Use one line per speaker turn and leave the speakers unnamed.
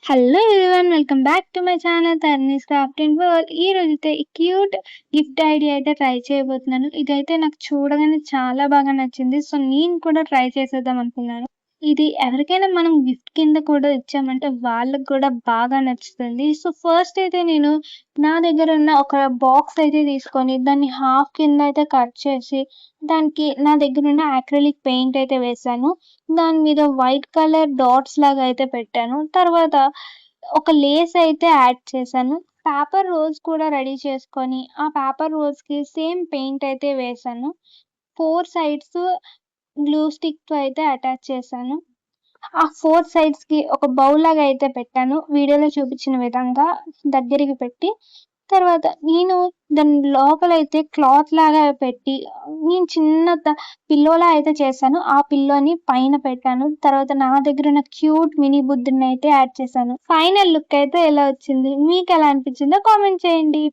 Hello everyone, welcome back to my channel తర్నీస్ craft and world. ఈ రోజైతే ఈ క్యూట్ గిఫ్ట్ ఐడియా అయితే ట్రై చేయబోతున్నాను. ఇదైతే నాకు చూడగానే చాలా బాగా నచ్చింది. సో నేను కూడా ట్రై చేసేద్దాం అనుకున్నాను. ఇది ఎవరికైనా మనం గిఫ్ట్ కింద కూడా ఇచ్చామంటే వాళ్ళకి కూడా బాగా నచ్చుతుంది. సో ఫస్ట్ అయితే నేను నా దగ్గర ఉన్న ఒక బాక్స్ అయితే తీసుకొని దాన్ని హాఫ్ కింద అయితే కట్ చేసి దానికి నా దగ్గర ఉన్న అక్రిలిక్ పెయింట్ అయితే వేసాను. దాని మీద వైట్ కలర్ డాట్స్ లాగా అయితే పెట్టాను. తర్వాత ఒక లేస్ అయితే యాడ్ చేశాను. పేపర్ రోల్స్ కూడా రెడీ చేసుకొని ఆ పేపర్ రోల్స్‌కి సేమ్ పెయింట్ అయితే వేశాను. 4 సైడ్స్ గ్లూ స్టిక్‌తో అయితే అటాచ్ చేశాను. ఆ 4 సైడ్స్‌కి ఒక బౌల్ లాగా అయితే పెట్టాను. వీడియోలో చూపించిన విధంగా దగ్గరికి పెట్టి, తర్వాత నేను దాని లోపలైతే క్లాత్ లాగా పెట్టి నేను చిన్న పిల్లోలా అయితే చేశాను. ఆ పిల్లోని పైన పెట్టాను. తర్వాత నా దగ్గర ఉన్న క్యూట్ మినీ బుద్ధుడిని అయితే యాడ్ చేశాను. ఫైనల్ లుక్ అయితే ఎలా వచ్చింది? మీకెలా అనిపించిందో కామెంట్ చేయండి.